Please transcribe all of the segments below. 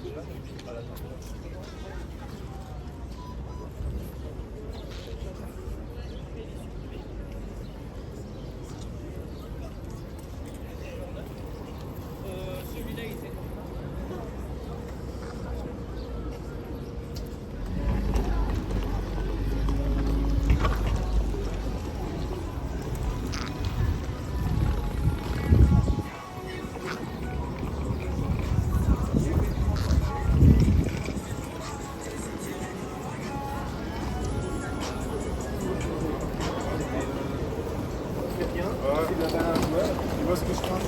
Tu vois ce que je pense?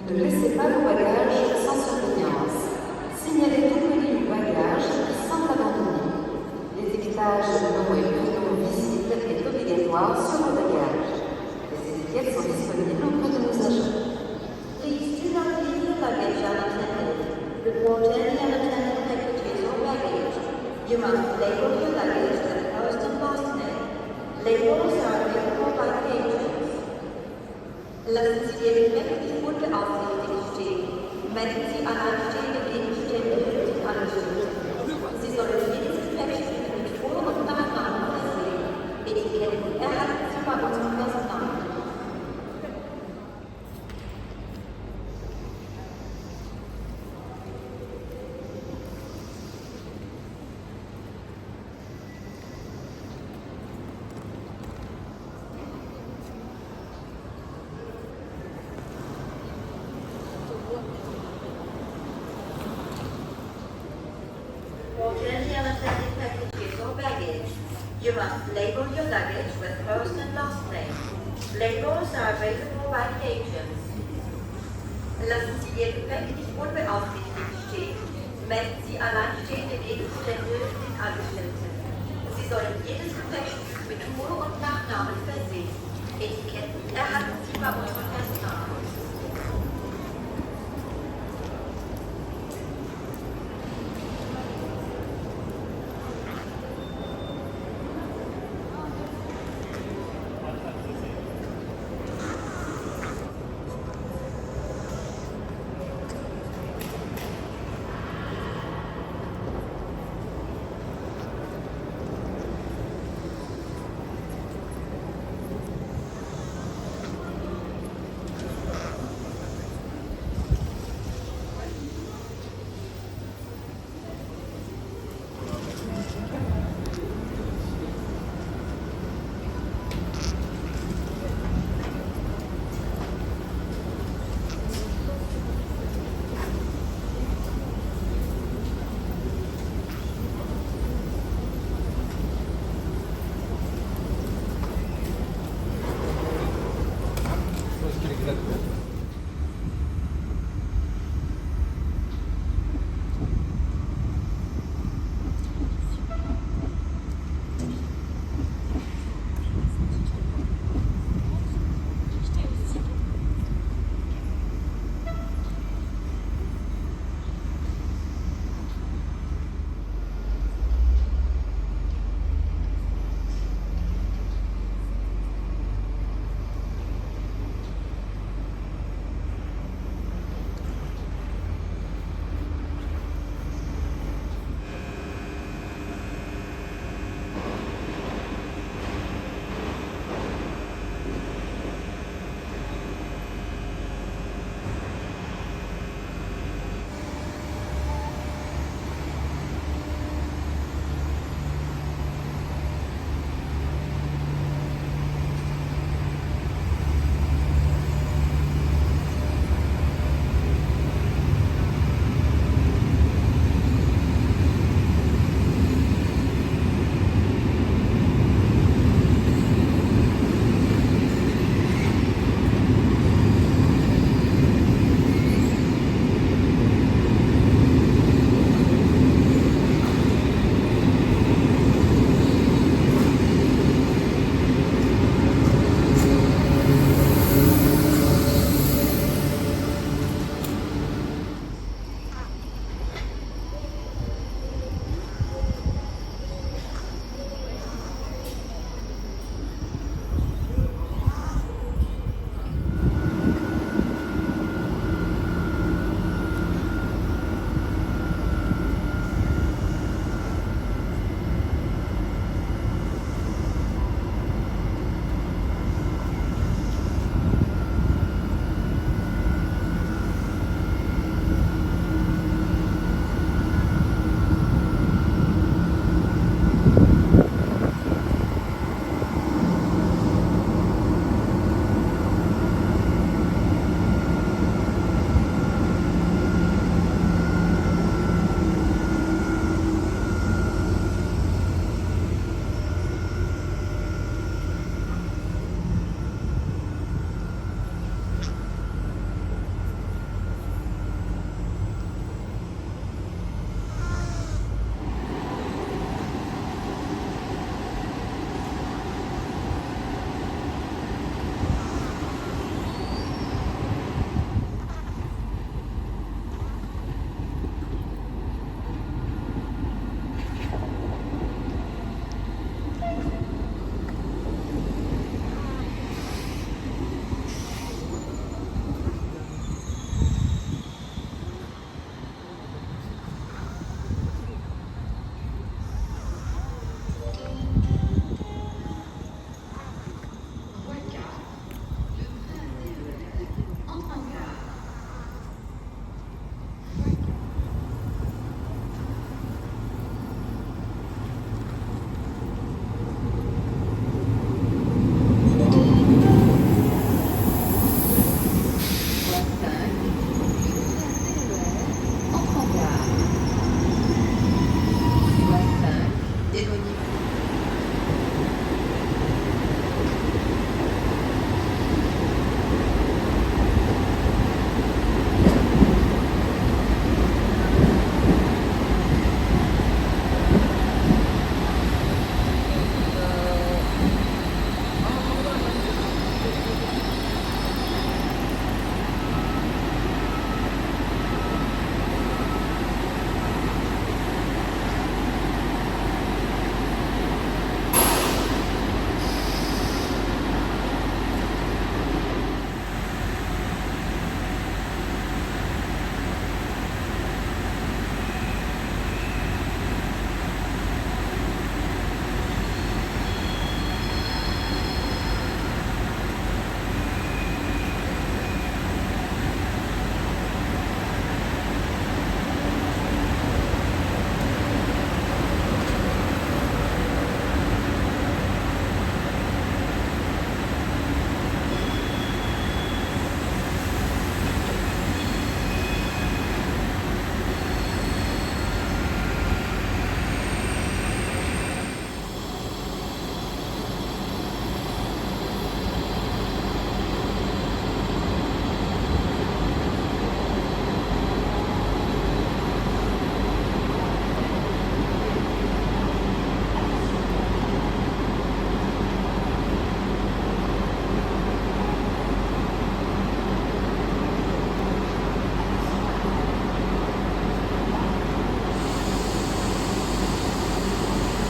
Ne laissez pas vos bagages sans surveillance. Signalez tout colis ou bagages sans abandonner. L'étiquetage non visible est obligatoire sur vos bagages. Les étiquettes sont disponibles auprès de nos agents. Please do not leave your luggage unattended. Report any unattended packages or baggage. You must label your luggage with first and last name. Labels are available by pages. Lassen Sie Ihr Gepäck nicht unbeaufsichtigt stehen. Melden Sie alleinstehende Gegenstände mit Anschrift. Sie sollen jedes Gepäckstück mit Vor- und Nachnamen versehen. Etiketten erhalten Sie bei unserem Personal. For any unattended packages or baggage, you must label your luggage with first and last name. Labels are available by pages. Lassen Sie Ihr Gepäck nicht unbeaufsichtigt stehen. Melden Sie alleinstehende Gegenstände mit Angestellten. Sie sollen jedes Gepäckstück mit Vor- und Nachnamen versehen. Etiketten erhalten Sie bei uns.